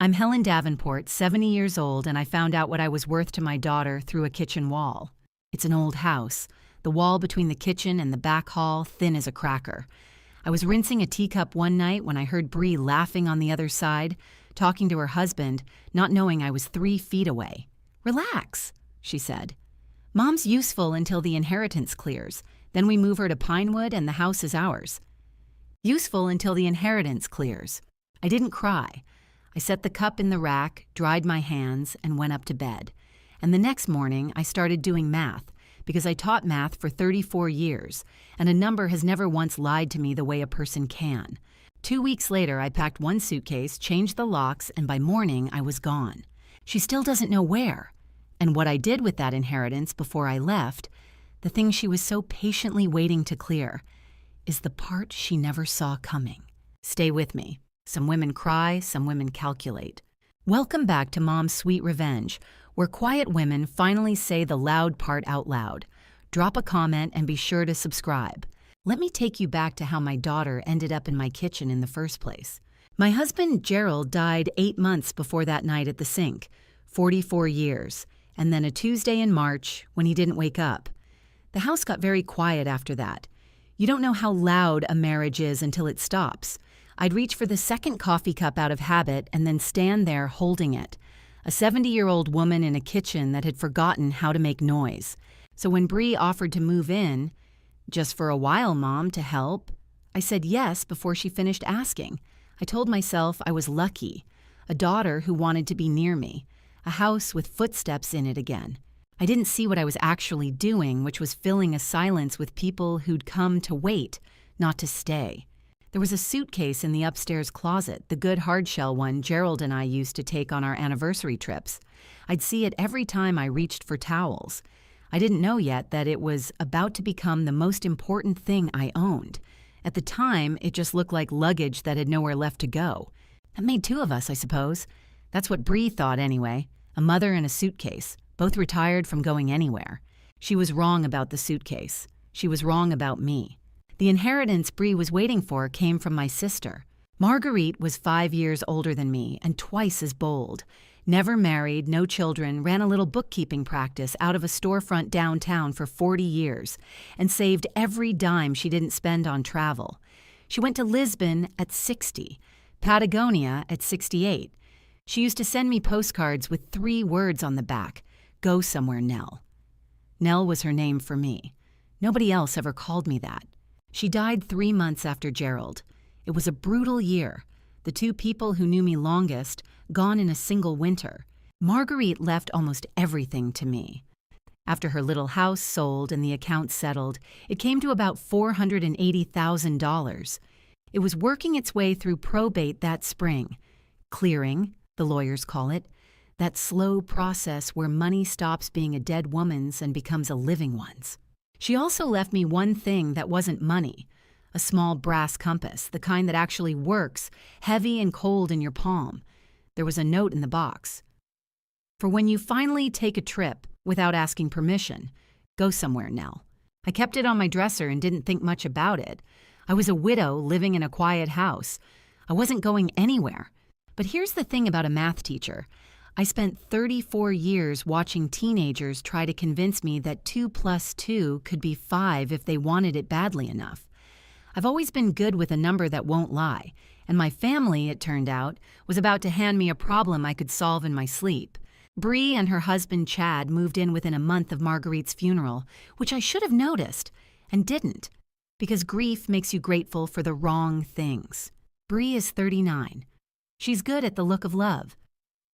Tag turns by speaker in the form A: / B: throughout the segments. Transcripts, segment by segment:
A: I'm Helen Davenport, 70 years old, and I found out what I was worth to my daughter through a kitchen wall. It's an old house, the wall between the kitchen and the back hall thin as a cracker. I was rinsing a teacup one night when I heard Bree laughing on the other side, talking to her husband, not knowing I was 3 feet away. "Relax," she said. "Mom's useful until the inheritance clears. Then we move her to Pinewood and the house is ours." Useful until the inheritance clears. I didn't cry. I set the cup in the rack, dried my hands, and went up to bed. And the next morning, I started doing math, because I taught math for 34 years, and a number has never once lied to me the way a person can. 2 weeks later, I packed one suitcase, changed the locks, and by morning, I was gone. She still doesn't know where. And what I did with that inheritance before I left, the thing she was so patiently waiting to clear, is the part she never saw coming. Stay with me. Some women cry, some women calculate. Welcome back to Mom's Sweet Revenge, where quiet women finally say the loud part out loud. Drop a comment and be sure to subscribe. Let me take you back to how my daughter ended up in my kitchen in the first place. My husband, Gerald, died 8 months before that night at the sink, 44 years, and then a Tuesday in March when he didn't wake up. The house got very quiet after that. You don't know how loud a marriage is until it stops. I'd reach for the second coffee cup out of habit and then stand there holding it. A 70-year-old woman in a kitchen that had forgotten how to make noise. So when Bree offered to move in, "Just for a while, Mom, to help," I said yes before she finished asking. I told myself I was lucky. A daughter who wanted to be near me. A house with footsteps in it again. I didn't see what I was actually doing, which was filling a silence with people who'd come to wait, not to stay. There was a suitcase in the upstairs closet, the good hardshell one Gerald and I used to take on our anniversary trips. I'd see it every time I reached for towels. I didn't know yet that it was about to become the most important thing I owned. At the time, it just looked like luggage that had nowhere left to go. That made 2 of us, I suppose. That's what Bree thought anyway. A mother and a suitcase, both retired from going anywhere. She was wrong about the suitcase. She was wrong about me. The inheritance Bree was waiting for came from my sister. Marguerite was 5 years older than me and twice as bold. Never married, no children, ran a little bookkeeping practice out of a storefront downtown for 40 years and saved every dime she didn't spend on travel. She went to Lisbon at 60, Patagonia at 68. She used to send me postcards with 3 words on the back: "Go somewhere, Nell." Nell was her name for me. Nobody else ever called me that. She died 3 months after Gerald. It was a brutal year. The 2 people who knew me longest, gone in a single winter. Marguerite left almost everything to me. After her little house sold and the account settled, it came to about $480,000. It was working its way through probate that spring. Clearing, the lawyers call it, that slow process where money stops being a dead woman's and becomes a living one's. She also left me one thing that wasn't money, a small brass compass, the kind that actually works, heavy and cold in your palm. There was a note in the box. "For when you finally take a trip without asking permission, go somewhere, Nell." I kept it on my dresser and didn't think much about it. I was a widow living in a quiet house. I wasn't going anywhere. But here's the thing about a math teacher. I spent 34 years watching teenagers try to convince me that 2 + 2 could be 5 if they wanted it badly enough. I've always been good with a number that won't lie, and my family, it turned out, was about to hand me a problem I could solve in my sleep. Bree and her husband Chad moved in within a month of Marguerite's funeral, which I should have noticed, and didn't, because grief makes you grateful for the wrong things. Bree is 39. She's good at the look of love.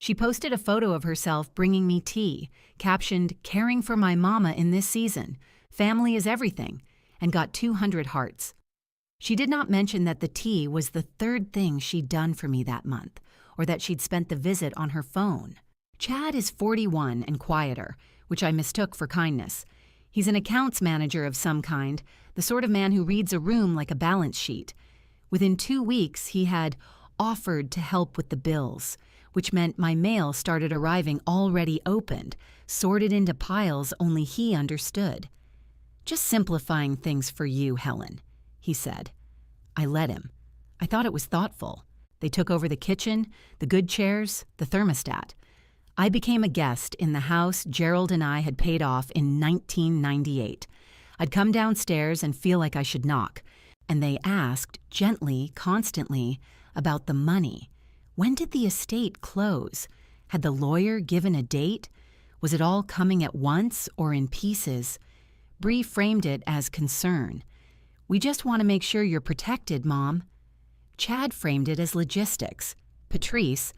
A: She posted a photo of herself bringing me tea, captioned, "Caring for my mama in this season. Family is everything," and got 200 hearts. She did not mention that the tea was the 3rd thing she'd done for me that month, or that she'd spent the visit on her phone. Chad is 41 and quieter, which I mistook for kindness. He's an accounts manager of some kind, the sort of man who reads a room like a balance sheet. Within 2 weeks, he had offered to help with the bills, which meant my mail started arriving already opened, sorted into piles only he understood. "Just simplifying things for you, Helen," he said. I let him. I thought it was thoughtful. They took over the kitchen, the good chairs, the thermostat. I became a guest in the house Gerald and I had paid off in 1998. I'd come downstairs and feel like I should knock, and they asked, gently, constantly, about the money. When did the estate close? Had the lawyer given a date? Was it all coming at once or in pieces? Bree framed it as concern. We just want to make sure you're protected, Mom. Chad framed it as logistics. Patrice,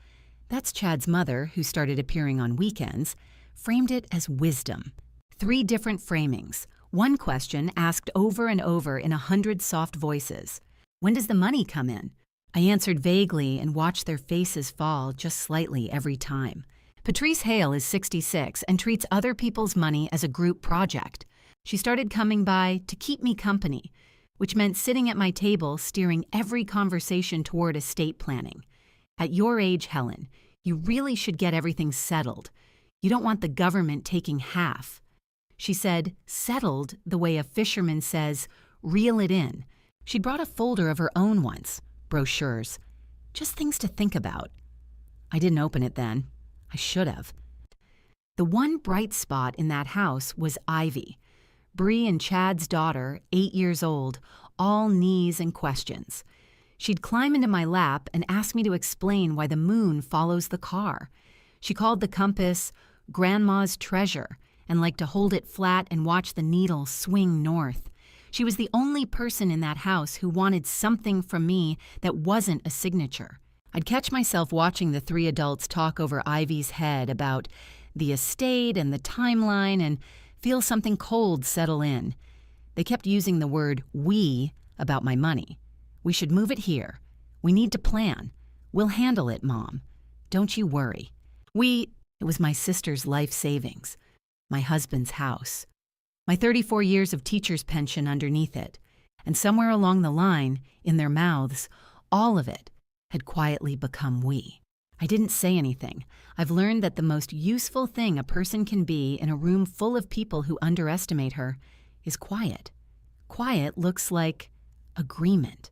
A: that's Chad's mother, who started appearing on weekends, framed it as wisdom. 3 different framings. One question asked over and over in 100 soft voices. When does the money come in? I answered vaguely and watched their faces fall just slightly every time. Patrice Hale is 66 and treats other people's money as a group project. She started coming by to keep me company, which meant sitting at my table steering every conversation toward estate planning. At your age, Helen, you really should get everything settled. You don't want the government taking half. She said, settled the way a fisherman says, reel it in. She'd brought a folder of her own once, brochures, just things to think about. I didn't open it then. I should have. The one bright spot in that house was Ivy. Bree and Chad's daughter, 8 years old, all knees and questions. She'd climb into my lap and ask me to explain why the moon follows the car. She called the compass Grandma's treasure and liked to hold it flat and watch the needle swing north. She was the only person in that house who wanted something from me that wasn't a signature. I'd catch myself watching the 3 adults talk over Ivy's head about the estate and the timeline and feel something cold settle in. They kept using the word we about my money. We should move it here. We need to plan. We'll handle it, Mom. Don't you worry. It was my sister's life savings, my husband's house, my 34 years of teacher's pension underneath it, and somewhere along the line, in their mouths, all of it had quietly become we. I didn't say anything. I've learned that the most useful thing a person can be in a room full of people who underestimate her is quiet. Quiet looks like agreement.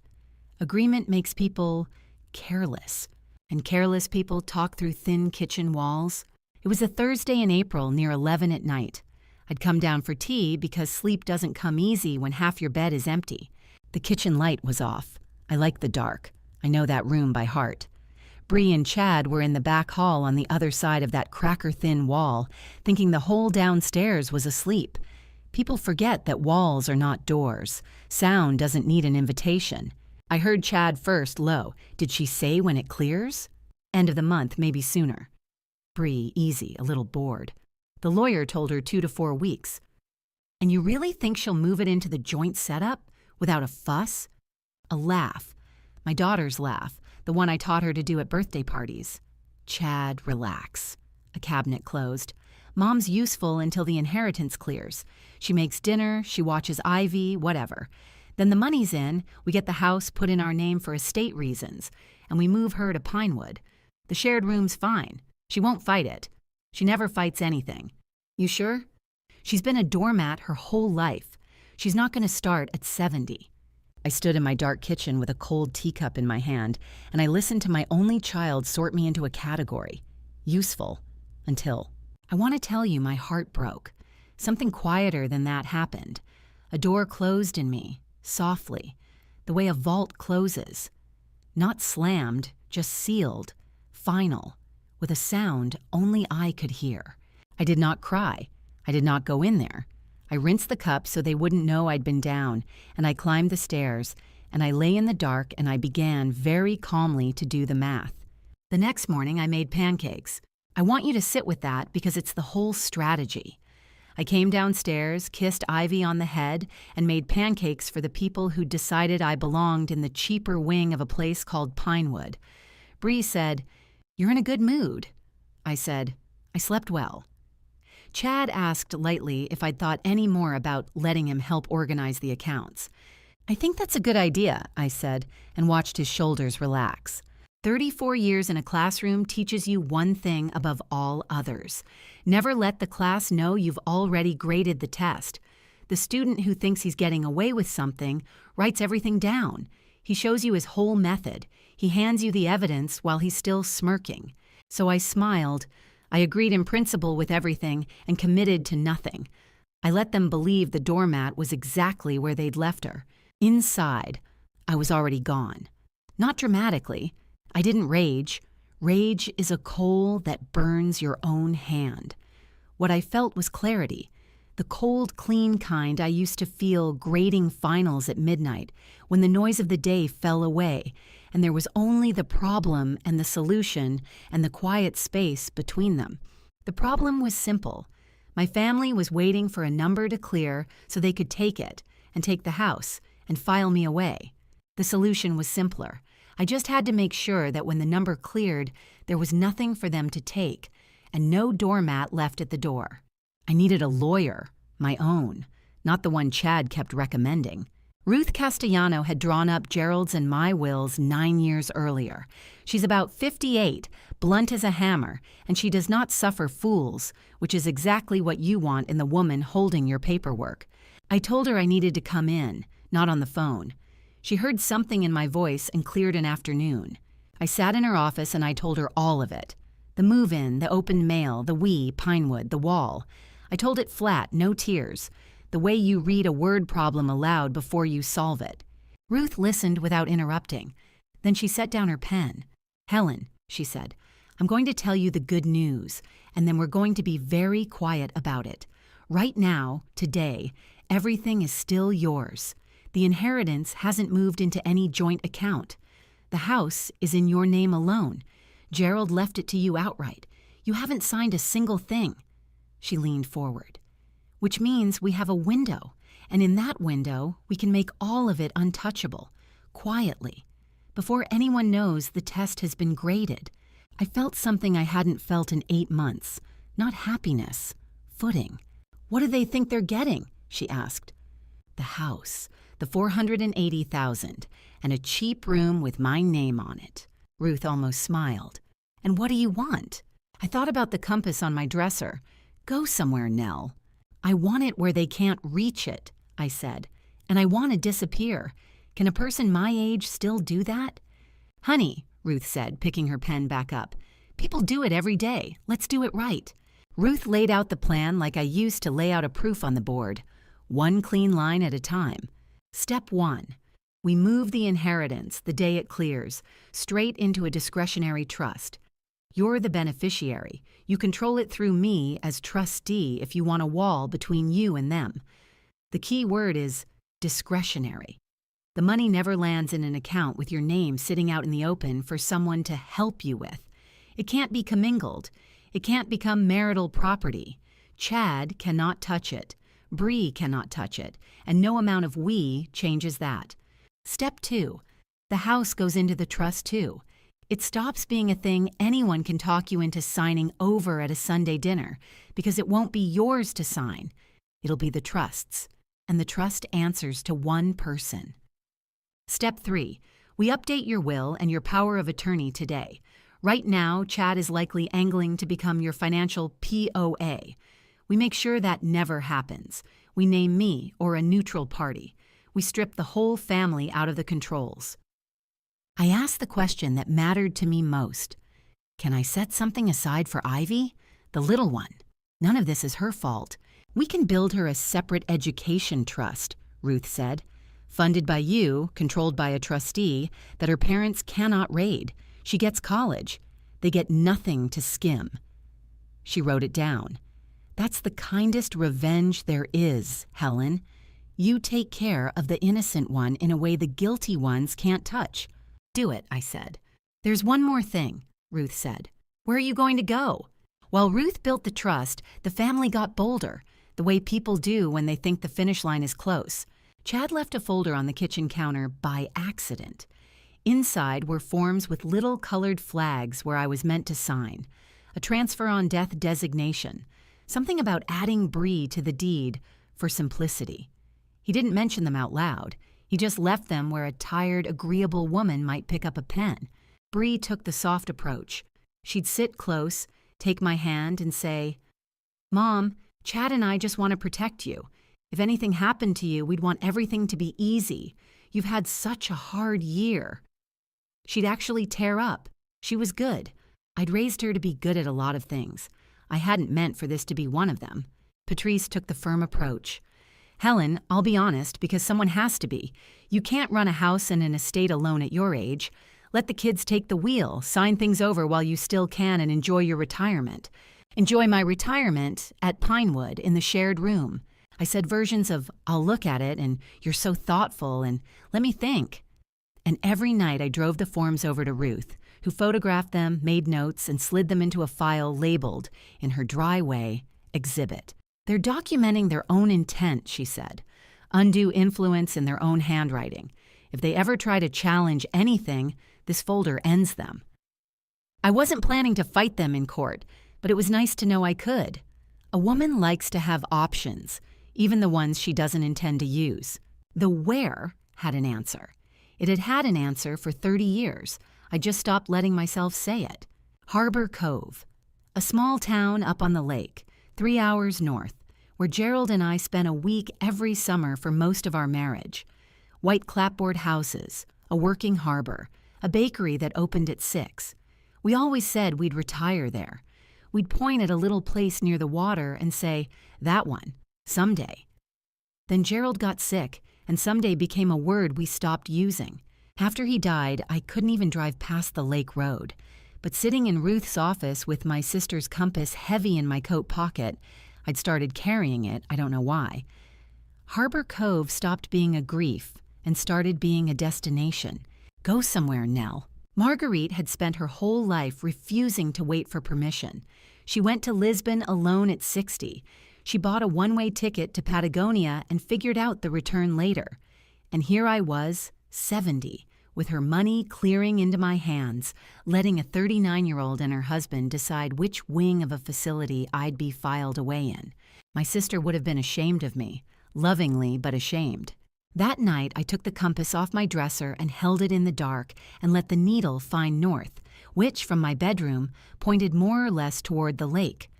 A: Agreement makes people careless, and careless people talk through thin kitchen walls. It was a Thursday in April near 11 at night. I'd come down for tea because sleep doesn't come easy when half your bed is empty. The kitchen light was off. I like the dark. I know that room by heart. Bree and Chad were in the back hall on the other side of that cracker-thin wall, thinking the whole downstairs was asleep. People forget that walls are not doors. Sound doesn't need an invitation. I heard Chad first, low. Did she say when it clears? End of the month, maybe sooner. Bree, easy, a little bored. The lawyer told her 2 to 4 weeks. And you really think she'll move it into the joint setup without a fuss? A laugh. My daughter's laugh, the one I taught her to do at birthday parties. Chad, relax. A cabinet closed. Mom's useful until the inheritance clears. She makes dinner, she watches Ivy, whatever. Then the money's in, we get the house put in our name for estate reasons, and we move her to Pinewood. The shared room's fine. She won't fight it. She never fights anything. You sure? She's been a doormat her whole life. She's not going to start at 70. I stood in my dark kitchen with a cold teacup in my hand, and I listened to my only child sort me into a category. Useful. Until. I want to tell you my heart broke. Something quieter than that happened. A door closed in me, softly, the way a vault closes. Not slammed, just sealed, final, with a sound only I could hear. I did not cry. I did not go in there. I rinsed the cups so they wouldn't know I'd been down, and I climbed the stairs, and I lay in the dark, and I began very calmly to do the math. The next morning, I made pancakes. I want you to sit with that because it's the whole strategy. I came downstairs, kissed Ivy on the head, and made pancakes for the people who decided I belonged in the cheaper wing of a place called Pinewood. Bree said, "You're in a good mood." I said, "I slept well." Chad asked lightly if I'd thought any more about letting him help organize the accounts. "I think that's a good idea," I said, and watched his shoulders relax. 34 years in a classroom teaches you one thing above all others. Never let the class know you've already graded the test. The student who thinks he's getting away with something writes everything down. He shows you his whole method. He hands you the evidence while he's still smirking. So I smiled. I agreed in principle with everything and committed to nothing. I let them believe the doormat was exactly where they'd left her. Inside, I was already gone. Not dramatically. I didn't rage. Rage is a coal that burns your own hand. What I felt was clarity. The cold, clean kind I used to feel grading finals at midnight, when the noise of the day fell away, and there was only the problem and the solution and the quiet space between them. The problem was simple. My family was waiting for a number to clear so they could take it, and take the house, and file me away. The solution was simpler. I just had to make sure that when the number cleared, there was nothing for them to take, and no doormat left at the door. I needed a lawyer, my own, not the one Chad kept recommending. Ruth Castellano had drawn up Gerald's and my wills 9 years earlier. She's about 58, blunt as a hammer, and she does not suffer fools, which is exactly what you want in the woman holding your paperwork. I told her I needed to come in, not on the phone. She heard something in my voice and cleared an afternoon. I sat in her office and I told her all of it. The move-in, the open mail, the Pinewood, the wall. I told it flat, no tears. The way you read a word problem aloud before you solve it. Ruth listened without interrupting. Then she set down her pen. "Helen," she said, "I'm going to tell you the good news, and then we're going to be very quiet about it. Right now, today, everything is still yours. The inheritance hasn't moved into any joint account. The house is in your name alone. Gerald left it to you outright. You haven't signed a single thing." She leaned forward. "Which means we have a window, and in that window, we can make all of it untouchable, quietly. Before anyone knows the test has been graded." I felt something I hadn't felt in 8 months. Not happiness, footing. "What do they think they're getting?" she asked. "The house, the $480,000, and a cheap room with my name on it." Ruth almost smiled. "And what do you want?" I thought about the compass on my dresser. "Go somewhere, Nell." "I want it where they can't reach it," I said. "And I want to disappear. Can a person my age still do that?" "Honey," Ruth said, picking her pen back up, "people do it every day. Let's do it right." Ruth laid out the plan like I used to lay out a proof on the board. One clean line at a time. Step 1. We move the inheritance, the day it clears, straight into a discretionary trust. You're the beneficiary. You control it through me as trustee if you want a wall between you and them. The key word is discretionary. The money never lands in an account with your name sitting out in the open for someone to help you with. It can't be commingled. It can't become marital property. Chad cannot touch it. Bree cannot touch it. And no amount of we changes that. Step 2. The house goes into the trust too. It stops being a thing anyone can talk you into signing over at a Sunday dinner, because it won't be yours to sign. It'll be the trust's, and the trust answers to one person. Step 3. We update your will and your power of attorney today. Right now, Chad is likely angling to become your financial POA. We make sure that never happens. We name me or a neutral party. We strip the whole family out of the controls. I asked the question that mattered to me most. Can I set something aside for Ivy? The little one. None of this is her fault. We can build her a separate education trust, Ruth said. Funded by you, controlled by a trustee, that her parents cannot raid. She gets college. They get nothing to skim. She wrote it down. That's the kindest revenge there is, Helen. You take care of the innocent one in a way the guilty ones can't touch. Do it, I said. There's one more thing, Ruth said. Where are you going to go? While Ruth built the trust, the family got bolder, the way people do when they think the finish line is close. Chad left a folder on the kitchen counter by accident. Inside were forms with little colored flags where I was meant to sign. A transfer on death designation. Something about adding Bree to the deed for simplicity. He didn't mention them out loud. He just left them where a tired, agreeable woman might pick up a pen. Bree took the soft approach. She'd sit close, take my hand, and say, Mom, Chad and I just want to protect you. If anything happened to you, we'd want everything to be easy. You've had such a hard year. She'd actually tear up. She was good. I'd raised her to be good at a lot of things. I hadn't meant for this to be one of them. Patrice took the firm approach. Helen, I'll be honest, because someone has to be. You can't run a house and an estate alone at your age. Let the kids take the wheel, sign things over while you still can, and enjoy your retirement. Enjoy my retirement at Pinewood in the shared room. I said versions of, I'll look at it, and you're so thoughtful, and let me think. And every night I drove the forms over to Ruth, who photographed them, made notes, and slid them into a file labeled, in her dry way, Exhibit. They're documenting their own intent, she said. Undue influence in their own handwriting. If they ever try to challenge anything, this folder ends them. I wasn't planning to fight them in court, but it was nice to know I could. A woman likes to have options, even the ones she doesn't intend to use. The where had an answer. It had had an answer for 30 years. I just stopped letting myself say it. Harbor Cove, a small town up on the lake, 3 hours north, where Gerald and I spent a week every summer for most of our marriage. White clapboard houses, a working harbor, a bakery that opened at 6. We always said we'd retire there. We'd point at a little place near the water and say, that one, someday. Then Gerald got sick, and someday became a word we stopped using. After he died, I couldn't even drive past the lake road. But sitting in Ruth's office with my sister's compass heavy in my coat pocket, I'd started carrying it, I don't know why. Harbor Cove stopped being a grief and started being a destination. Go somewhere, Nell. Marguerite had spent her whole life refusing to wait for permission. She went to Lisbon alone at 60. She bought a one-way ticket to Patagonia and figured out the return later. And here I was, 70, with her money clearing into my hands, letting a 39-year-old and her husband decide which wing of a facility I'd be filed away in. My sister would have been ashamed of me, lovingly but ashamed. That night, I took the compass off my dresser and held it in the dark and let the needle find north, which, from my bedroom, pointed more or less toward the lake,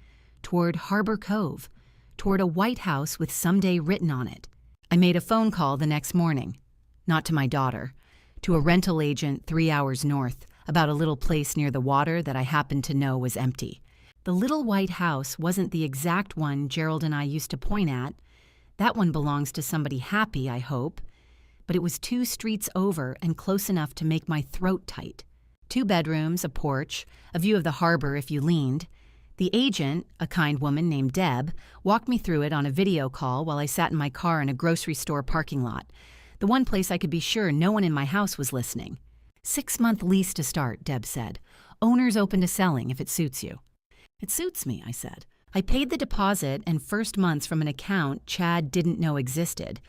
A: toward Harbor Cove, toward a white house with someday written on it. I made a phone call the next morning, not to my daughter, to a rental agent 3 hours north about a little place near the water that I happened to know was empty. The little white house wasn't the exact one Gerald and I used to point at. That one belongs to somebody happy, I hope. But it was 2 streets over and close enough to make my throat tight. 2 bedrooms, a porch, a view of the harbor if you leaned. The agent, a kind woman named Deb, walked me through it on a video call while I sat in my car in a grocery store parking lot. The one place I could be sure no one in my house was listening. 6-month lease to start, Deb said. Owners open to selling if it suits you. It suits me, I said. I paid the deposit and first months from an account Chad didn't know existed.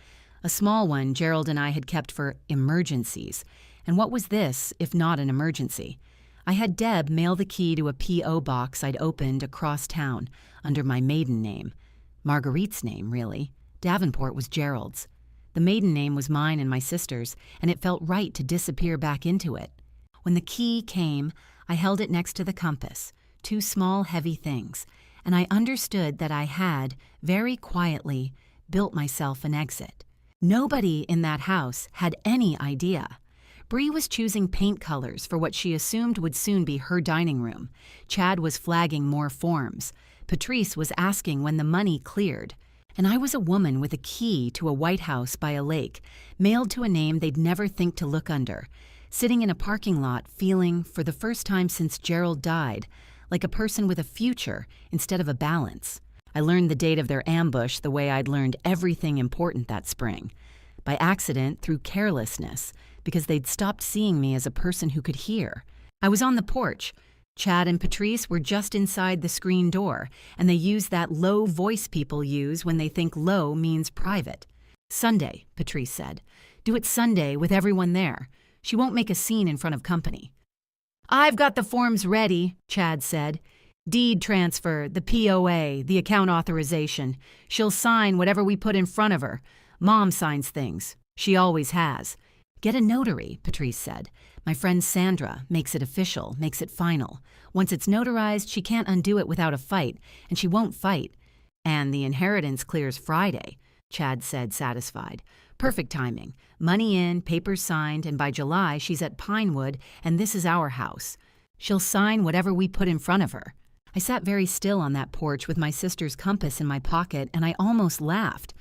A: A small one Gerald and I had kept for emergencies. And what was this, if not an emergency? I had Deb mail the key to a P.O. box I'd opened across town, under my maiden name. Marguerite's name, really. Davenport was Gerald's. The maiden name was mine and my sister's, and it felt right to disappear back into it. When the key came, I held it next to the compass, 2 small, heavy things, and I understood that I had, very quietly, built myself an exit. Nobody in that house had any idea. Bree was choosing paint colors for what she assumed would soon be her dining room. Chad was flagging more forms. Patrice was asking when the money cleared. And I was a woman with a key to a white house by a lake, mailed to a name they'd never think to look under, sitting in a parking lot feeling, for the first time since Gerald died, like a person with a future instead of a balance. I learned the date of their ambush the way I'd learned everything important that spring. By accident, through carelessness, because they'd stopped seeing me as a person who could hear. I was on the porch. Chad and Patrice were just inside the screen door, and they used that low voice people use when they think low means private. Sunday, Patrice said. Do it Sunday with everyone there. She won't make a scene in front of company. I've got the forms ready, Chad said. Deed transfer, the POA, the account authorization. She'll sign whatever we put in front of her. Mom signs things. She always has. Get a notary, Patrice said. My friend Sandra makes it official, makes it final. Once it's notarized, she can't undo it without a fight, and she won't fight. And the inheritance clears Friday, Chad said, satisfied. Perfect timing. Money in, papers signed, and by July she's at Pinewood, and this is our house. She'll sign whatever we put in front of her. I sat very still on that porch with my sister's compass in my pocket, and I almost laughed.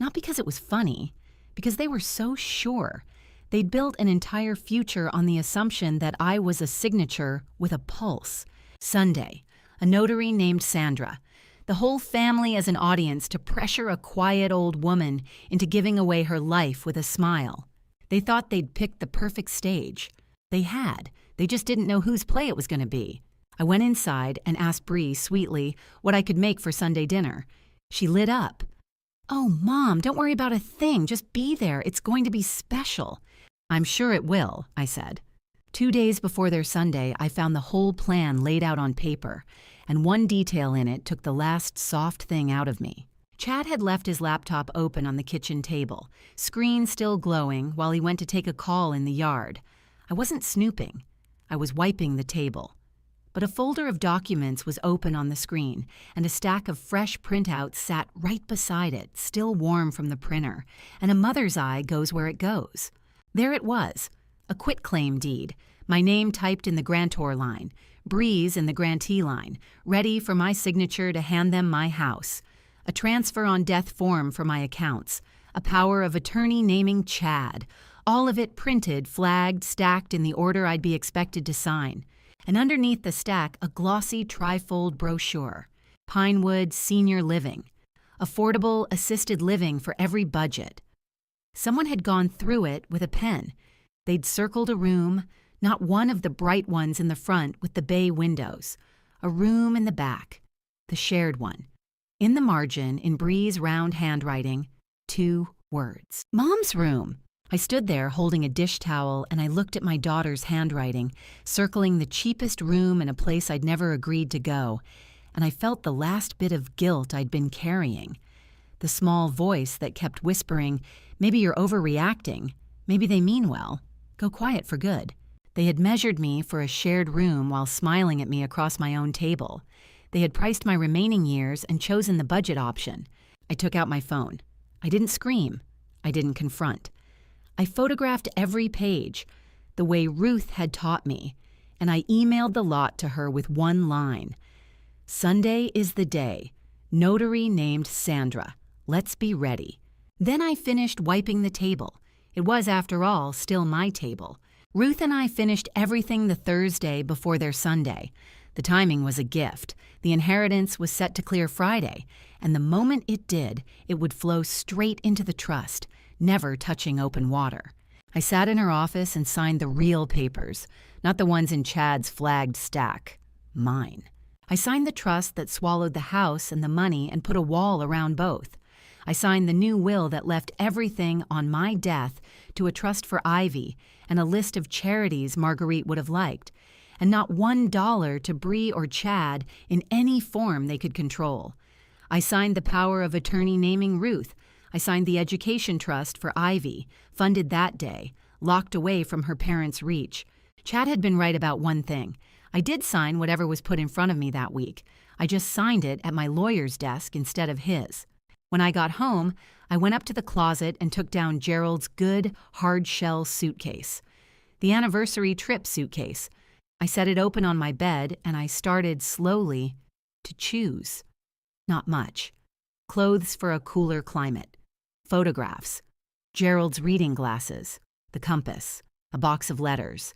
A: Not because it was funny, because they were so sure. They'd built an entire future on the assumption that I was a signature with a pulse. Sunday, a notary named Sandra. The whole family as an audience to pressure a quiet old woman into giving away her life with a smile. They thought they'd picked the perfect stage. They had. They just didn't know whose play it was going to be. I went inside and asked Bree sweetly what I could make for Sunday dinner. She lit up. "Oh, Mom, don't worry about a thing. Just be there. It's going to be special." "I'm sure it will," I said. 2 days before their Sunday, I found the whole plan laid out on paper, and one detail in it took the last soft thing out of me. Chad had left his laptop open on the kitchen table, screen still glowing, while he went to take a call in the yard. I wasn't snooping. I was wiping the table. But a folder of documents was open on the screen, and a stack of fresh printouts sat right beside it, still warm from the printer, and a mother's eye goes where it goes. There it was, a quitclaim deed, my name typed in the grantor line, Bree's in the grantee line, ready for my signature to hand them my house, a transfer on death form for my accounts, a power of attorney naming Chad, all of it printed, flagged, stacked in the order I'd be expected to sign. And underneath the stack, a glossy trifold brochure. Pinewood Senior Living. Affordable assisted living for every budget. Someone had gone through it with a pen. They'd circled a room, not one of the bright ones in the front with the bay windows. A room in the back. The shared one. In the margin, in Bree's round handwriting, 2 words. Mom's room. I stood there holding a dish towel and I looked at my daughter's handwriting, circling the cheapest room in a place I'd never agreed to go, and I felt the last bit of guilt I'd been carrying. The small voice that kept whispering, "Maybe you're overreacting. Maybe they mean well. Go quiet for good." They had measured me for a shared room while smiling at me across my own table. They had priced my remaining years and chosen the budget option. I took out my phone. I didn't scream. I didn't confront. I photographed every page, the way Ruth had taught me, and I emailed the lot to her with one line. "Sunday is the day. Notary named Sandra. Let's be ready." Then I finished wiping the table. It was, after all, still my table. Ruth and I finished everything the Thursday before their Sunday. The timing was a gift. The inheritance was set to clear Friday, and the moment it did, it would flow straight into the trust, never touching open water. I sat in her office and signed the real papers, not the ones in Chad's flagged stack. Mine. I signed the trust that swallowed the house and the money and put a wall around both. I signed the new will that left everything on my death to a trust for Ivy and a list of charities Marguerite would have liked, and not $1 to Bree or Chad in any form they could control. I signed the power of attorney naming Ruth. I signed the education trust for Ivy, funded that day, locked away from her parents' reach. Chad had been right about one thing. I did sign whatever was put in front of me that week. I just signed it at my lawyer's desk instead of his. When I got home, I went up to the closet and took down Gerald's good, hard-shell suitcase. The anniversary trip suitcase. I set it open on my bed and I started slowly to choose. Not much. Clothes for a cooler climate. Photographs, Gerald's reading glasses, the compass, a box of letters,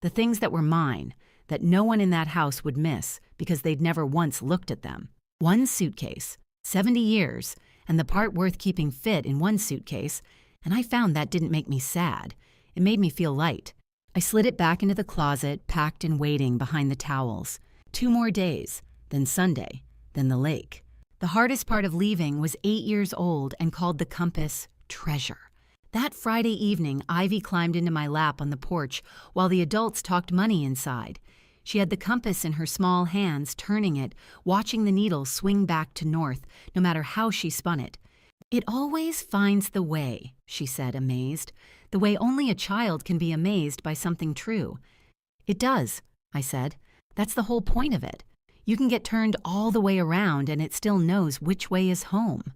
A: the things that were mine, that no one in that house would miss because they'd never once looked at them. One suitcase, 70 years, and the part worth keeping fit in one suitcase, and I found that didn't make me sad. It made me feel light. I slid it back into the closet, packed and waiting behind the towels. 2 more days, then Sunday, then the lake. The hardest part of leaving was 8 years old and called the compass treasure. That Friday evening, Ivy climbed into my lap on the porch while the adults talked money inside. She had the compass in her small hands, turning it, watching the needle swing back to north, no matter how she spun it. "It always finds the way," she said, amazed, the way only a child can be amazed by something true. "It does," I said. "That's the whole point of it. You can get turned all the way around and it still knows which way is home."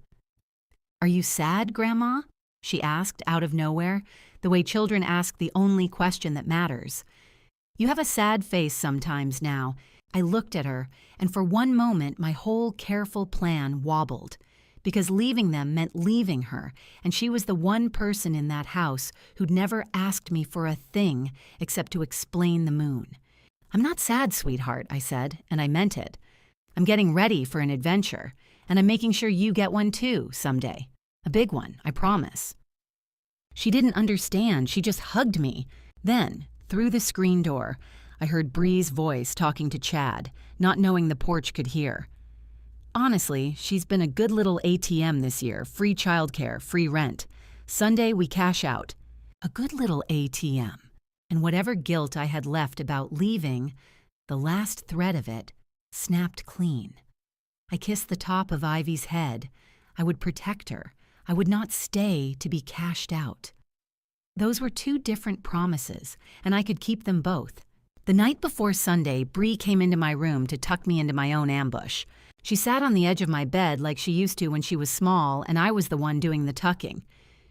A: "Are you sad, Grandma?" she asked out of nowhere, the way children ask the only question that matters. You have a sad face sometimes now. I looked at her, and for one moment my whole careful plan wobbled. Because leaving them meant leaving her, and she was the one person in that house who'd never asked me for a thing except to explain the moon. I'm not sad, sweetheart, I said, and I meant it. I'm getting ready for an adventure, and I'm making sure you get one too, someday. A big one, I promise. She didn't understand, she just hugged me. Then, through the screen door, I heard Bree's voice talking to Chad, not knowing the porch could hear. Honestly, she's been a good little ATM this year, free childcare, free rent. Sunday, we cash out. A good little ATM. And whatever guilt I had left about leaving, the last thread of it snapped clean. I kissed the top of Ivy's head. I would protect her. I would not stay to be cashed out. Those were two different promises, and I could keep them both. The night before Sunday, Bree came into my room to tuck me into my own ambush. She sat on the edge of my bed like she used to when she was small, and I was the one doing the tucking.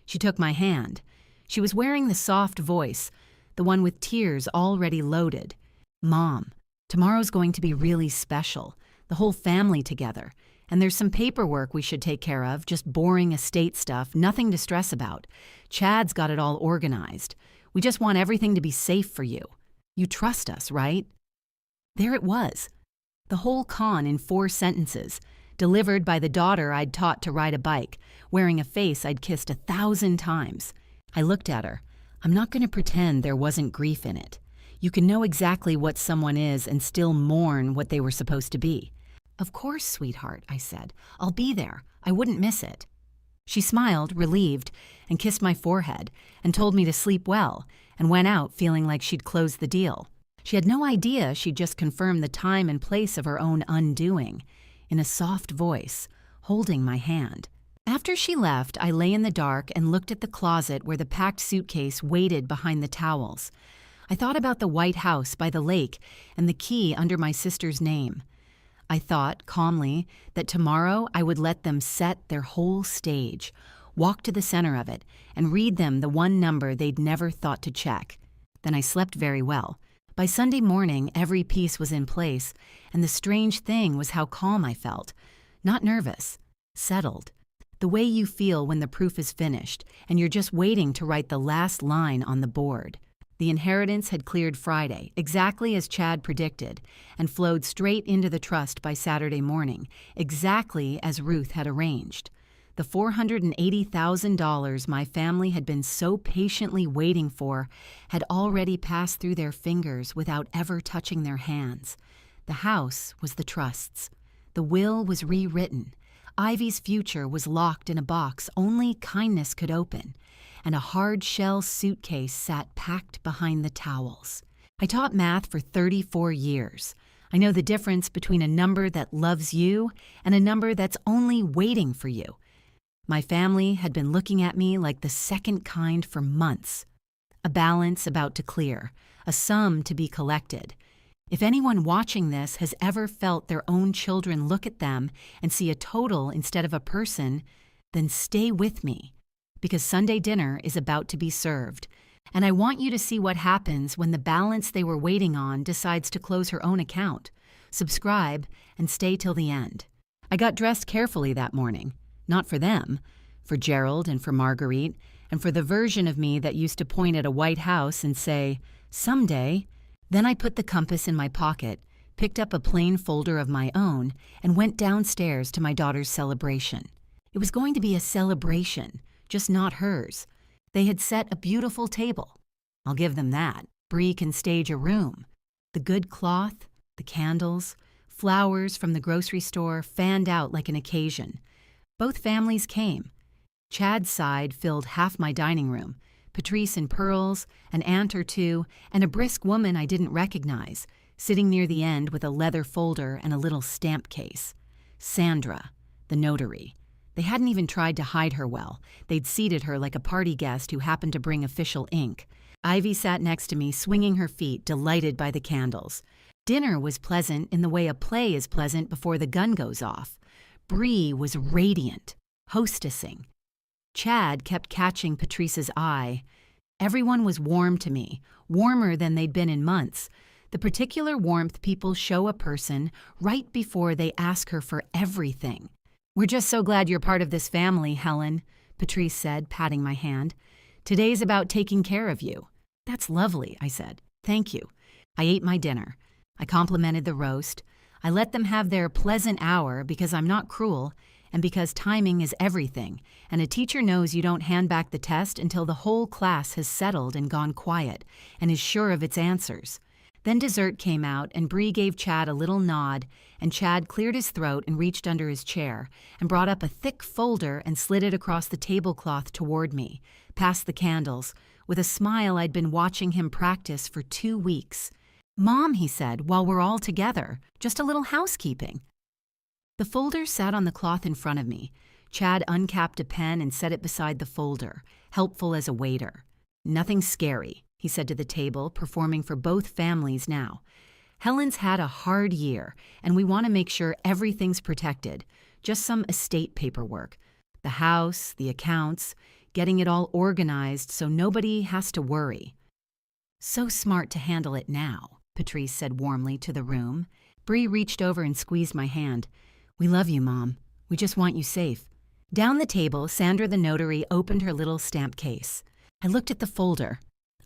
A: She took my hand. She was wearing the soft voice, the one with tears already loaded. Mom, tomorrow's going to be really special. The whole family together. And there's some paperwork we should take care of, just boring estate stuff, nothing to stress about. Chad's got it all organized. We just want everything to be safe for you. You trust us, right? There it was. The whole con in 4 sentences, delivered by the daughter I'd taught to ride a bike, wearing a face I'd kissed 1,000 times. I looked at her. I'm not going to pretend there wasn't grief in it. You can know exactly what someone is and still mourn what they were supposed to be. Of course, sweetheart, I said. I'll be there. I wouldn't miss it. She smiled, relieved, and kissed my forehead, and told me to sleep well, and went out feeling like she'd closed the deal. She had no idea she'd just confirmed the time and place of her own undoing, in a soft voice, holding my hand. After she left, I lay in the dark and looked at the closet where the packed suitcase waited behind the towels. I thought about the white house by the lake and the key under my sister's name. I thought, calmly, that tomorrow I would let them set their whole stage, walk to the center of it, and read them the one number they'd never thought to check. Then I slept very well. By Sunday morning, every piece was in place, and the strange thing was how calm I felt. Not nervous, settled. The way you feel when the proof is finished, and you're just waiting to write the last line on the board. The inheritance had cleared Friday, exactly as Chad predicted, and flowed straight into the trust by Saturday morning, exactly as Ruth had arranged. The $480,000 my family had been so patiently waiting for had already passed through their fingers without ever touching their hands. The house was the trust's. The will was rewritten. Ivy's future was locked in a box only kindness could open, and a hard-shell suitcase sat packed behind the towels. I taught math for 34 years. I know the difference between a number that loves you and a number that's only waiting for you. My family had been looking at me like the second kind for months. A balance about to clear, a sum to be collected. If anyone watching this has ever felt their own children look at them and see a total instead of a person, then stay with me, because Sunday dinner is about to be served, and I want you to see what happens when the balance they were waiting on decides to close her own account. Subscribe and stay till the end. I got dressed carefully that morning, not for them, for Gerald and for Marguerite, and for the version of me that used to point at a white house and say, someday. Then I put the compass in my pocket, picked up a plain folder of my own, and went downstairs to my daughter's celebration. It was going to be a celebration, just not hers. They had set a beautiful table. I'll give them that. Bree can stage a room. The good cloth, the candles, flowers from the grocery store fanned out like an occasion. Both families came. Chad's side filled half my dining room. Patrice in pearls, an aunt or two, and a brisk woman I didn't recognize, sitting near the end with a leather folder and a little stamp case. Sandra, the notary. They hadn't even tried to hide her well. They'd seated her like a party guest who happened to bring official ink. Ivy sat next to me, swinging her feet, delighted by the candles. Dinner was pleasant in the way a play is pleasant before the gun goes off. Bree was radiant, hostessing. Chad kept catching Patrice's eye. Everyone was warm to me, warmer than they'd been in months. The particular warmth people show a person right before they ask her for everything. "We're just so glad you're part of this family, Helen," Patrice said, patting my hand. "Today's about taking care of you." "That's lovely," I said. "Thank you." I ate my dinner. I complimented the roast. I let them have their pleasant hour because I'm not cruel and because timing is everything, and a teacher knows you don't hand back the test until the whole class has settled and gone quiet and is sure of its answers. Then dessert came out, and Bree gave Chad a little nod, and Chad cleared his throat and reached under his chair and brought up a thick folder and slid it across the tablecloth toward me, past the candles, with a smile I'd been watching him practice for 2 weeks. "Mom," he said, "while we're all together, just a little housekeeping." The folder sat on the cloth in front of me. Chad uncapped a pen and set it beside the folder, helpful as a waiter. "Nothing scary," he said to the table, performing for both families now. "Helen's had a hard year, and we want to make sure everything's protected. Just some estate paperwork. The house, the accounts, getting it all organized so nobody has to worry." "So smart to handle it now," Patrice said warmly to the room. Bree reached over and squeezed my hand. "We love you, Mom. We just want you safe." Down the table, Sandra the notary opened her little stamp case. I looked at the folder.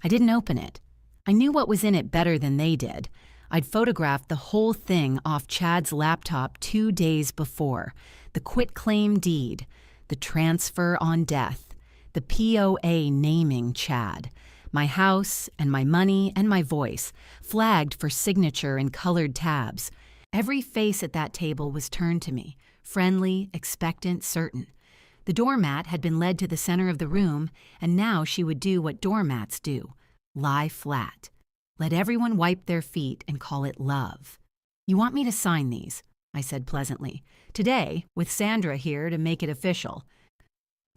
A: I didn't open it. I knew what was in it better than they did. I'd photographed the whole thing off Chad's laptop 2 days before. The quitclaim deed, the transfer on death, the POA naming Chad, my house and my money and my voice, flagged for signature in colored tabs. Every face at that table was turned to me, friendly, expectant, certain. The doormat had been led to the center of the room, and now she would do what doormats do, lie flat. Let everyone wipe their feet and call it love. "You want me to sign these?" I said pleasantly. "Today, with Sandra here to make it official."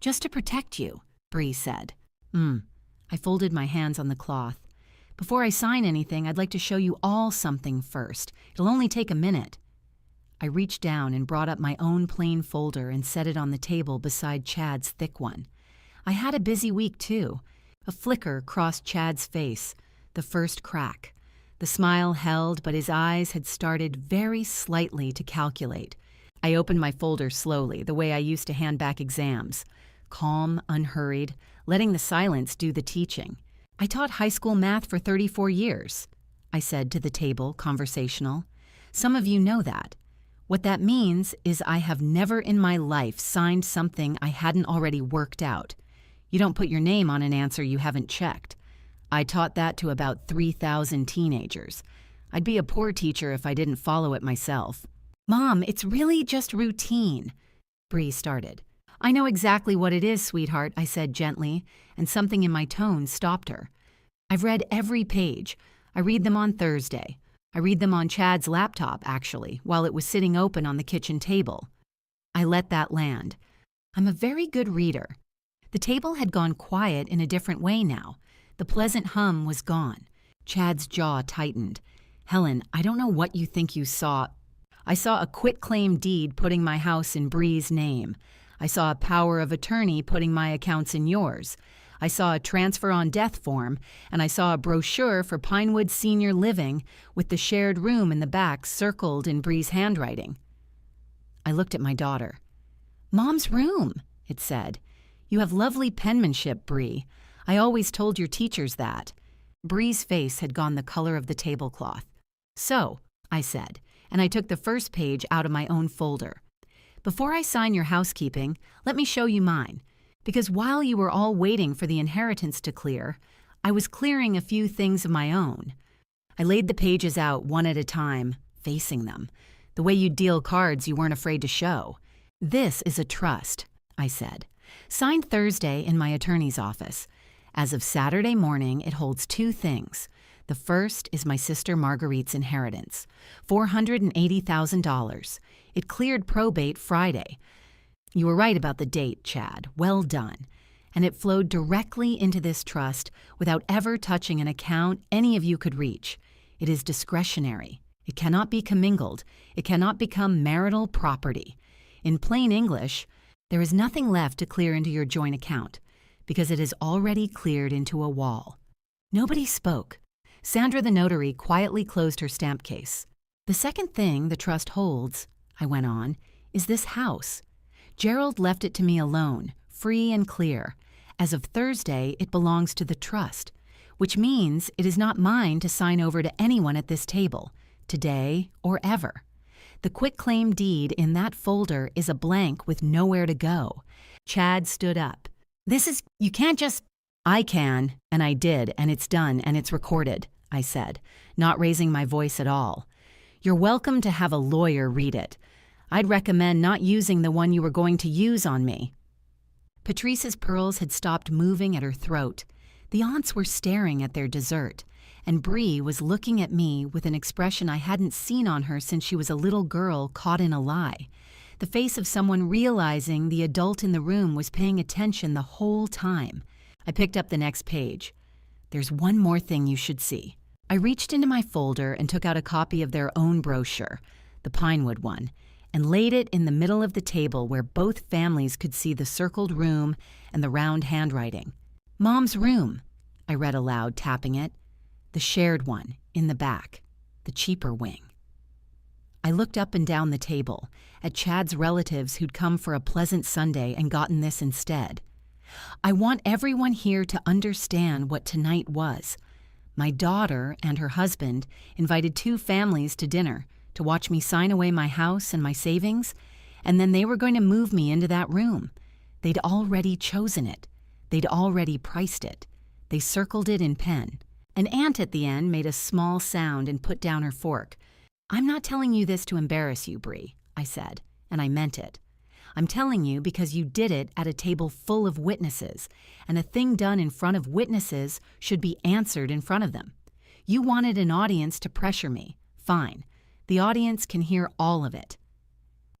A: "Just to protect you," Bree said. I folded my hands on the cloth. "Before I sign anything, I'd like to show you all something first. It'll only take a minute." I reached down and brought up my own plain folder and set it on the table beside Chad's thick one. I had a busy week, too. A flicker crossed Chad's face, the first crack. The smile held, but his eyes had started very slightly to calculate. I opened my folder slowly, the way I used to hand back exams. Calm, unhurried, letting the silence do the teaching. "I taught high school math for 34 years, I said to the table, conversational. "Some of you know that. What that means is I have never in my life signed something I hadn't already worked out. You don't put your name on an answer you haven't checked. I taught that to about 3,000 teenagers. I'd be a poor teacher if I didn't follow it myself." "Mom, it's really just routine," Bree started. "I know exactly what it is, sweetheart," I said gently, and something in my tone stopped her. "I've read every page. I read them on Thursday. I read them on Chad's laptop, actually, while it was sitting open on the kitchen table." I let that land. I'm a very good reader. The table had gone quiet in a different way now. The pleasant hum was gone. Chad's jaw tightened. "Helen, I don't know what you think you saw. I saw a quitclaim deed putting my house in Bree's name. I saw a power of attorney putting my accounts in yours. I saw a transfer on death form, and I saw a brochure for Pinewood Senior Living with the shared room in the back circled in Bree's handwriting." I looked at my daughter. "Mom's room," it said. "You have lovely penmanship, Bree. I always told your teachers that." Bree's face had gone the color of the tablecloth. "So," I said, and I took the first page out of my own folder. "Before I sign your housekeeping, let me show you mine. Because while you were all waiting for the inheritance to clear, I was clearing a few things of my own." I laid the pages out one at a time, facing them, the way you'd deal cards you weren't afraid to show. "This is a trust," I said. "Signed Thursday in my attorney's office. As of Saturday morning, it holds 2 things. The first is my sister Marguerite's inheritance, $480,000. It cleared probate Friday. You were right about the date, Chad. Well done. And it flowed directly into this trust without ever touching an account any of you could reach. It is discretionary. It cannot be commingled. It cannot become marital property. In plain English, There is nothing left to clear into your joint account, because it is already cleared into a wall. Nobody spoke. Sandra the notary quietly closed her stamp case. The second thing the trust holds, I went on, is this house. Gerald left it to me alone, free and clear. As of Thursday, it belongs to the trust, which means it is not mine to sign over to anyone at this table, today or ever. The quitclaim deed in that folder is a blank with nowhere to go. Chad stood up. You can't just... I can, and I did, and it's done, and it's recorded, I said, not raising my voice at all. You're welcome to have a lawyer read it. I'd recommend not using the one you were going to use on me. Patrice's pearls had stopped moving at her throat. The aunts were staring at their dessert, and Bree was looking at me with an expression I hadn't seen on her since she was a little girl caught in a lie. The face of someone realizing the adult in the room was paying attention the whole time. I picked up the next page. There's one more thing you should see. I reached into my folder and took out a copy of their own brochure, the Pinewood one, and laid it in the middle of the table where both families could see the circled room and the round handwriting. Mom's room, I read aloud, tapping it. The shared one, in the back, the cheaper wing. I looked up and down the table, at Chad's relatives who'd come for a pleasant Sunday and gotten this instead. I want everyone here to understand what tonight was. My daughter and her husband invited 2 families to dinner to watch me sign away my house and my savings, and then they were going to move me into that room. They'd already chosen it. They'd already priced it. They circled it in pen. An aunt at the end made a small sound and put down her fork. I'm not telling you this to embarrass you, Bree, I said, and I meant it. I'm telling you because you did it at a table full of witnesses, and a thing done in front of witnesses should be answered in front of them. You wanted an audience to pressure me. Fine. The audience can hear all of it.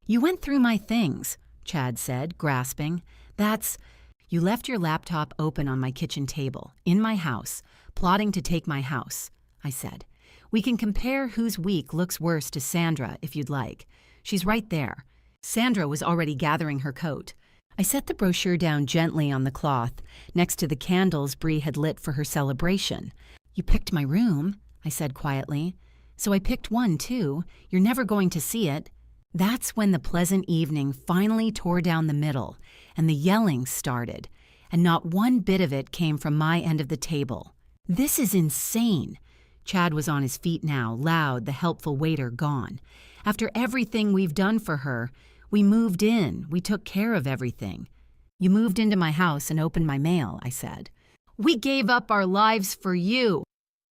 A: You went through my things, Chad said, grasping. You left your laptop open on my kitchen table, in my house, plotting to take my house, I said. We can compare whose week looks worse to Sandra if you'd like. She's right there. Sandra was already gathering her coat. I set the brochure down gently on the cloth, next to the candles Bree had lit for her celebration. You picked my room, I said quietly. So I picked one, too. You're never going to see it. That's when the pleasant evening finally tore down the middle, and the yelling started, and not one bit of it came from my end of the table. This is insane. Chad was on his feet now, loud, the helpful waiter gone. After everything we've done for her, we moved in, we took care of everything. You moved into my house and opened my mail, I said. We gave up our lives for you.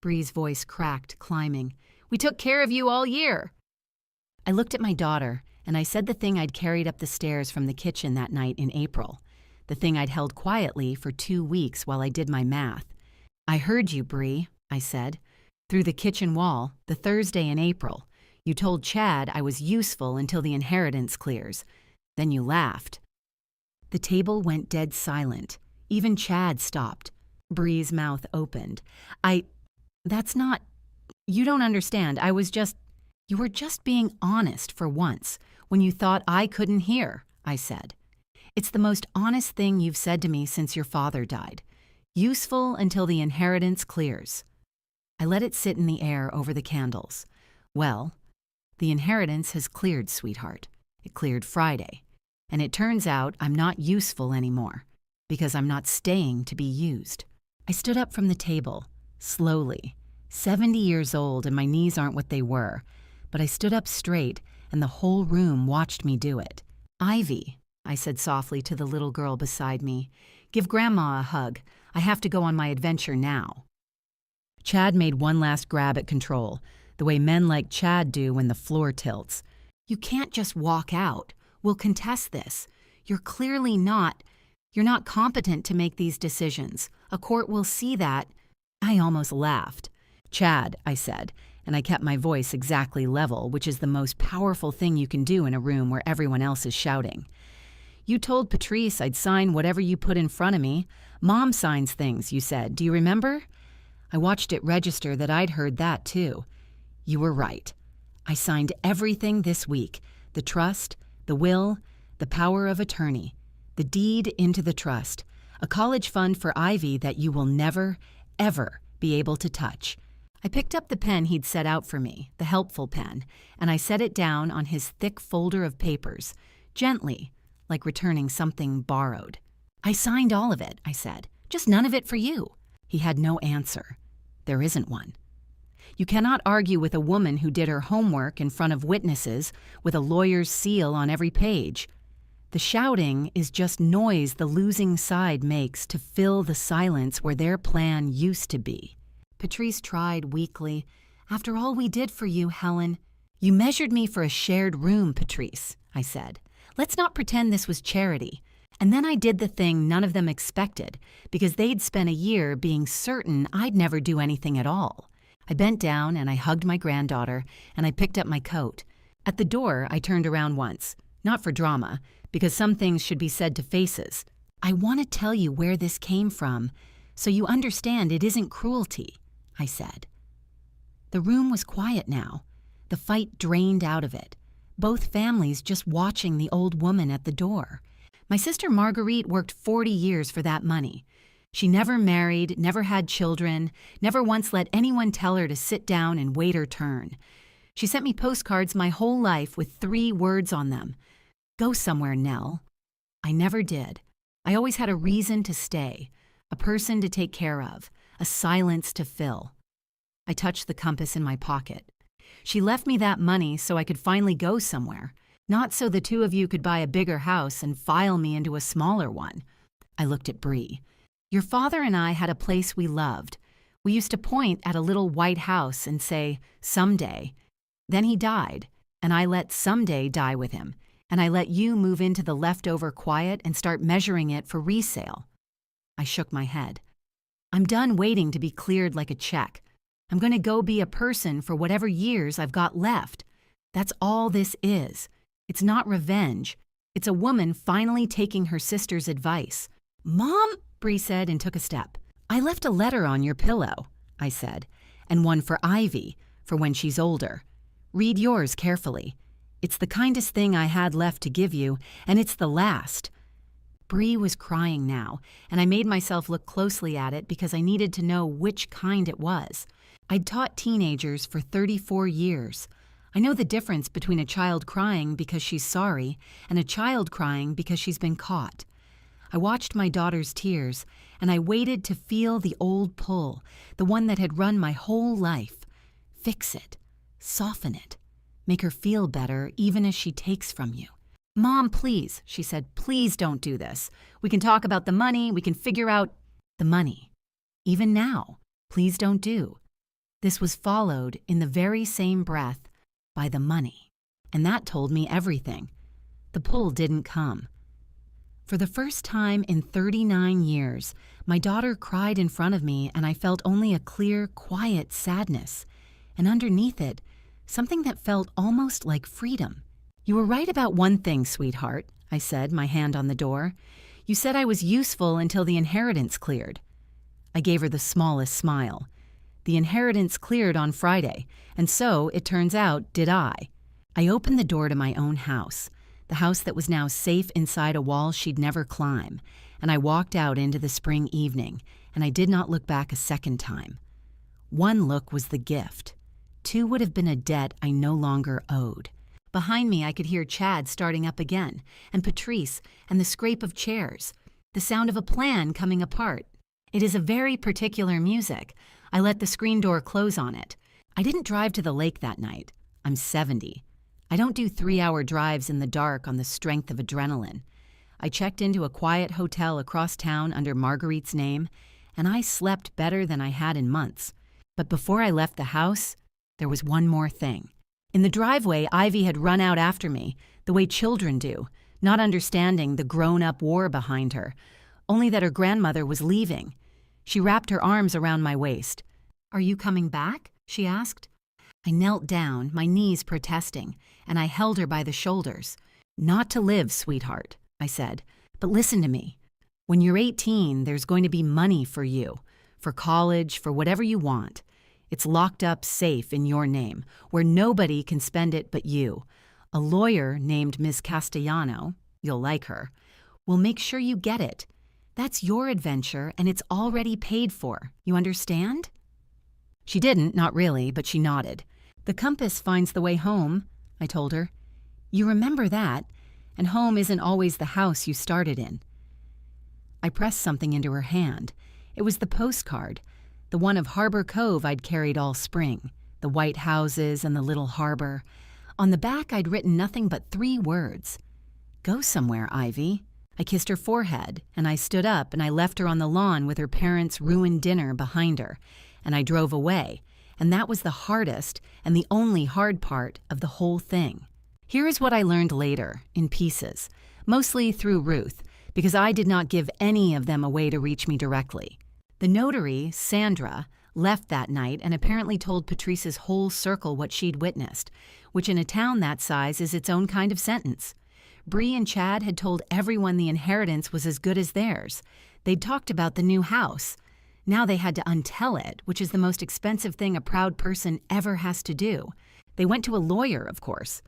A: Bree's voice cracked, climbing. We took care of you all year. I looked at my daughter, and I said the thing I'd carried up the stairs from the kitchen that night in April, the thing I'd held quietly for 2 weeks while I did my math. I heard you, Bree, I said. Through the kitchen wall, the Thursday in April. You told Chad I was useful until the inheritance clears. Then you laughed. The table went dead silent. Even Chad stopped. Bree's mouth opened. That's not... You don't understand. You were just being honest for once, when you thought I couldn't hear, I said. It's the most honest thing you've said to me since your father died. Useful until the inheritance clears. I let it sit in the air over the candles. Well, the inheritance has cleared, sweetheart. It cleared Friday. And it turns out I'm not useful anymore, because I'm not staying to be used. I stood up from the table, slowly. 70 years old and my knees aren't what they were, but I stood up straight and the whole room watched me do it. Ivy, I said softly to the little girl beside me, give Grandma a hug. I have to go on my adventure now. Chad made one last grab at control, the way men like Chad do when the floor tilts. You can't just walk out. We'll contest this. You're not competent to make these decisions. A court will see that. I almost laughed. Chad, I said, and I kept my voice exactly level, which is the most powerful thing you can do in a room where everyone else is shouting. You told Patrice I'd sign whatever you put in front of me. Mom signs things, you said. Do you remember? I watched it register that I'd heard that, too. You were right. I signed everything this week. The trust, the will, the power of attorney. The deed into the trust, a college fund for Ivy that you will never, ever be able to touch. I picked up the pen he'd set out for me, the helpful pen, and I set it down on his thick folder of papers, gently, like returning something borrowed. I signed all of it, I said, just none of it for you. He had no answer. There isn't one. You cannot argue with a woman who did her homework in front of witnesses with a lawyer's seal on every page. The shouting is just noise the losing side makes to fill the silence where their plan used to be. Patrice tried weakly. After all we did for you, Helen. You measured me for a shared room, Patrice, I said. Let's not pretend this was charity. And then I did the thing none of them expected, because they'd spent a year being certain I'd never do anything at all. I bent down and I hugged my granddaughter, and I picked up my coat. At the door, I turned around once, not for drama, because some things should be said to faces. I want to tell you where this came from, so you understand it isn't cruelty, I said. The room was quiet now. The fight drained out of it. Both families just watching the old woman at the door. My sister Marguerite worked 40 years for that money. She never married, never had children, never once let anyone tell her to sit down and wait her turn. She sent me postcards my whole life with 3 words on them. Go somewhere, Nell. I never did. I always had a reason to stay, a person to take care of, a silence to fill. I touched the compass in my pocket. She left me that money so I could finally go somewhere, not so the 2 of you could buy a bigger house and file me into a smaller one. I looked at Bree. Your father and I had a place we loved. We used to point at a little white house and say, someday. Then he died, and I let someday die with him, and I let you move into the leftover quiet and start measuring it for resale. I shook my head. I'm done waiting to be cleared like a check. I'm going to go be a person for whatever years I've got left. That's all this is. It's not revenge. It's a woman finally taking her sister's advice. Mom, Bree said and took a step. I left a letter on your pillow, I said, and one for Ivy, for when she's older. Read yours carefully. It's the kindest thing I had left to give you, and it's the last. Bree was crying now, and I made myself look closely at it because I needed to know which kind it was. I'd taught teenagers for 34 years. I know the difference between a child crying because she's sorry and a child crying because she's been caught. I watched my daughter's tears, and I waited to feel the old pull, the one that had run my whole life. Fix it. Soften it. Make her feel better even as she takes from you. Mom, please, she said, please don't do this. We can talk about the money. We can figure out the money. Even now, please don't do. This was followed in the very same breath by the money. And that told me everything. The pull didn't come. For the first time in 39 years, my daughter cried in front of me and I felt only a clear, quiet sadness. And underneath it, something that felt almost like freedom. You were right about one thing, sweetheart, I said, my hand on the door. You said I was useful until the inheritance cleared. I gave her the smallest smile. The inheritance cleared on Friday, and so, it turns out, did I. I opened the door to my own house, the house that was now safe inside a wall she'd never climb, and I walked out into the spring evening, and I did not look back a second time. 1 look was the gift. 2 would have been a debt I no longer owed. Behind me, I could hear Chad starting up again, and Patrice, and the scrape of chairs, the sound of a plan coming apart. It is a very particular music. I let the screen door close on it. I didn't drive to the lake that night. I'm 70. I don't do 3-hour drives in the dark on the strength of adrenaline. I checked into a quiet hotel across town under Marguerite's name, and I slept better than I had in months. But before I left the house, there was one more thing. In the driveway, Ivy had run out after me, the way children do, not understanding the grown-up war behind her, only that her grandmother was leaving. She wrapped her arms around my waist. "Are you coming back?" she asked. I knelt down, my knees protesting, and I held her by the shoulders. "Not to live, sweetheart," I said, "but listen to me. When you're 18, there's going to be money for you, for college, for whatever you want. It's locked up safe in your name, where nobody can spend it but you. A lawyer named Miss Castellano, you'll like her, Well, make sure you get it. That's your adventure, and it's already paid for. You understand? She didn't, not really, but she nodded. The compass finds the way home, I told her. You remember that, and home isn't always the house you started in. I pressed something into her hand. It was the postcard, the one of Harbor Cove I'd carried all spring, the white houses and the little harbor. On the back I'd written nothing but 3 words. Go somewhere, Ivy. I kissed her forehead, and I stood up and I left her on the lawn with her parents' ruined dinner behind her, and I drove away, and that was the hardest and the only hard part of the whole thing. Here is what I learned later, in pieces, mostly through Ruth, because I did not give any of them away to reach me directly. The notary, Sandra, left that night and apparently told Patrice's whole circle what she'd witnessed, which in a town that size is its own kind of sentence. Bree and Chad had told everyone the inheritance was as good as theirs. They'd talked about the new house. Now they had to untell it, which is the most expensive thing a proud person ever has to do. They went to a lawyer, of course.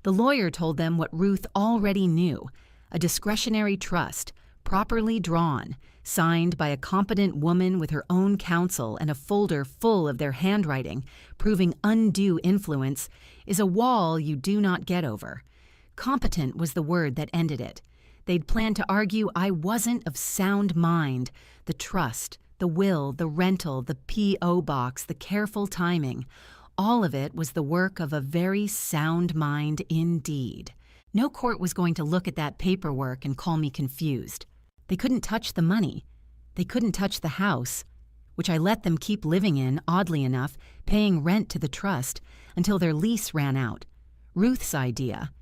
A: The lawyer told them what Ruth already knew, a discretionary trust, properly drawn, signed by a competent woman with her own counsel and a folder full of their handwriting, proving undue influence, is a wall you do not get over. Competent was the word that ended it. They'd planned to argue I wasn't of sound mind. The trust, the will, the rental, the P.O. box, the careful timing, all of it was the work of a very sound mind indeed. No court was going to look at that paperwork and call me confused. They couldn't touch the money. They couldn't touch the house, which I let them keep living in, oddly enough, paying rent to the trust until their lease ran out. Ruth's idea,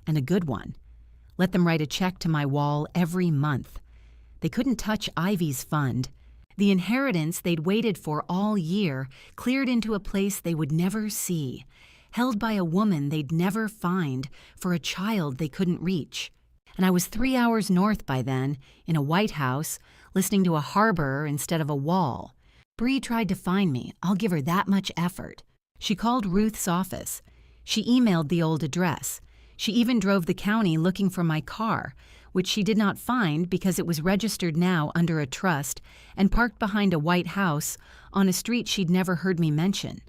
A: and a good one. Let them write a check to my wall every month. They couldn't touch Ivy's fund. The inheritance they'd waited for all year cleared into a place they would never see, held by a woman they'd never find, for a child they couldn't reach. And I was 3 hours north by then, in a white house, listening to a harbor instead of a wall. Bree tried to find me. I'll give her that much effort. She called Ruth's office. She emailed the old address. She even drove the county looking for my car, which she did not find because it was registered now under a trust and parked behind a white house on a street she'd never heard me mention.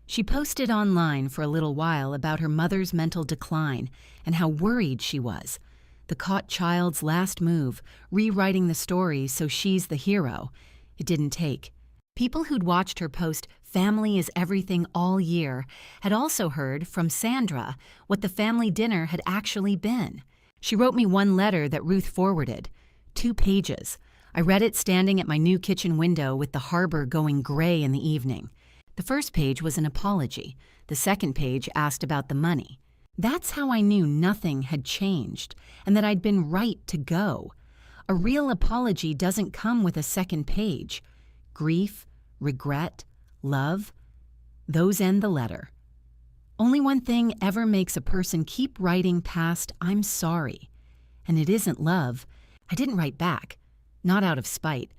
A: She posted online for a little while about her mother's mental decline and how worried she was. The caught child's last move, rewriting the story so she's the hero. It didn't take. People who'd watched her post "Family is everything" all year had also heard from Sandra what the family dinner had actually been. She wrote me one letter that Ruth forwarded, 2 pages. I read it standing at my new kitchen window with the harbor going gray in the evening. The first page was an apology. The second page asked about the money. That's how I knew nothing had changed and that I'd been right to go. A real apology doesn't come with a second page. Grief, regret, love, those end the letter. Only one thing ever makes a person keep writing past "I'm sorry," and it isn't love. I didn't write back, not out of spite.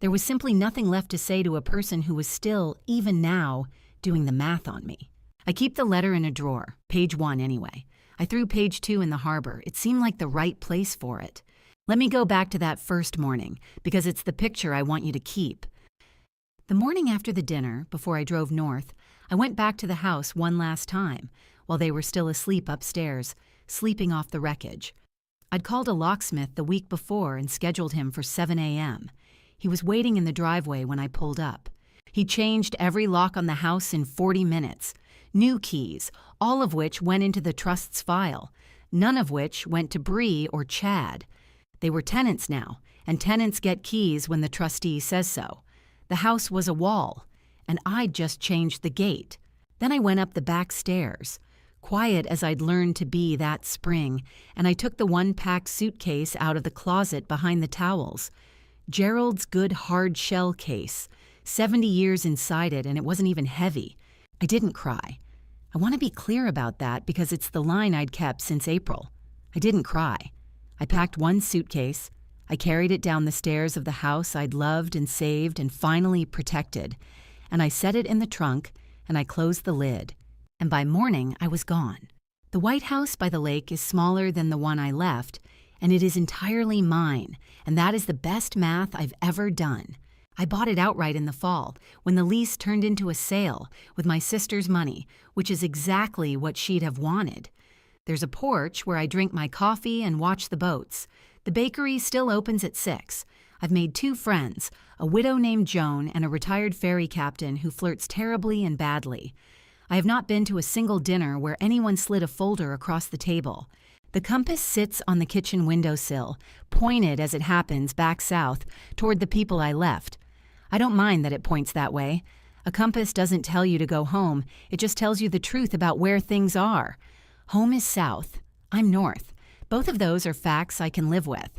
A: There was simply nothing left to say to a person who was still, even now, doing the math on me. I keep the letter in a drawer, page 1 anyway. I threw page 2 in the harbor. It seemed like the right place for it. Let me go back to that first morning, because it's the picture I want you to keep. The morning after the dinner, before I drove north, I went back to the house one last time, while they were still asleep upstairs, sleeping off the wreckage. I'd called a locksmith the week before and scheduled him for 7 a.m. He was waiting in the driveway when I pulled up. He changed every lock on the house in 40 minutes. New keys, all of which went into the trust's file, none of which went to Bree or Chad. They were tenants now, and tenants get keys when the trustee says so. The house was a wall, and I'd just changed the gate. Then I went up the back stairs, quiet as I'd learned to be that spring, and I took the one-packed suitcase out of the closet behind the towels. Gerald's good hard shell case, 70 years inside it, and it wasn't even heavy. I didn't cry. I want to be clear about that because it's the line I'd kept since April. I didn't cry. I packed one suitcase. I carried it down the stairs of the house I'd loved and saved and finally protected, and I set it in the trunk, and I closed the lid. And by morning, I was gone. The White House by the lake is smaller than the one I left, and it is entirely mine, and that is the best math I've ever done. I bought it outright in the fall, when the lease turned into a sale, with my sister's money, which is exactly what she'd have wanted. There's a porch where I drink my coffee and watch the boats. The bakery still opens at 6. I've made 2 friends, a widow named Joan and a retired ferry captain who flirts terribly and badly. I have not been to a single dinner where anyone slid a folder across the table. The compass sits on the kitchen windowsill, pointed as it happens back south, toward the people I left. I don't mind that it points that way. A compass doesn't tell you to go home, it just tells you the truth about where things are. Home is south, I'm north. Both of those are facts I can live with.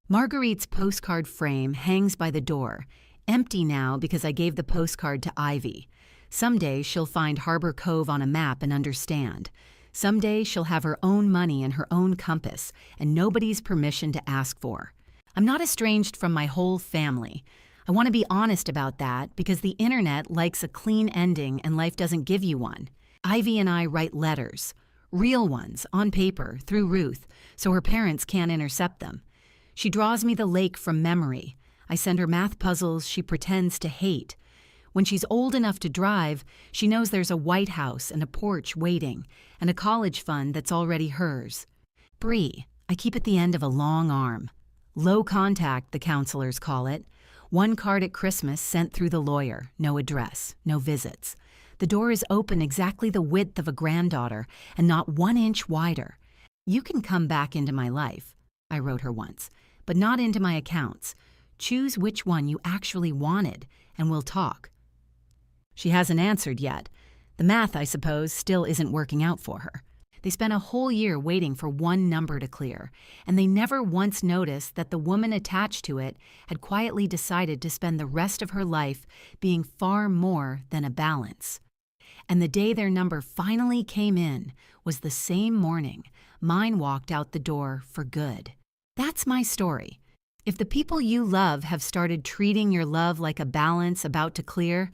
A: Marguerite's postcard frame hangs by the door, empty now because I gave the postcard to Ivy. Someday she'll find Harbor Cove on a map and understand. Someday she'll have her own money and her own compass, and nobody's permission to ask for. I'm not estranged from my whole family. I want to be honest about that because the internet likes a clean ending and life doesn't give you one. Ivy and I write letters, real ones, on paper, through Ruth, so her parents can't intercept them. She draws me the lake from memory. I send her math puzzles she pretends to hate. When she's old enough to drive, she knows there's a White House and a porch waiting, and a college fund that's already hers. Bree, I keep at the end of a long arm. Low contact, the counselors call it. 1 card at Christmas sent through the lawyer, no address, no visits. The door is open exactly the width of a granddaughter and not 1 inch wider. You can come back into my life, I wrote her once, but not into my accounts. Choose which one you actually wanted, and we'll talk. She hasn't answered yet. The math, I suppose, still isn't working out for her. They spent a whole year waiting for 1 number to clear, and they never once noticed that the woman attached to it had quietly decided to spend the rest of her life being far more than a balance. And the day their number finally came in was the same morning mine walked out the door for good. That's my story. If the people you love have started treating your love like a balance about to clear,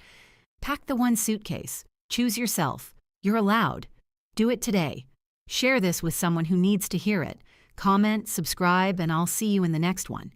A: pack the 1 suitcase. Choose yourself. You're allowed. Do it today. Share this with someone who needs to hear it. Comment, subscribe, and I'll see you in the next one.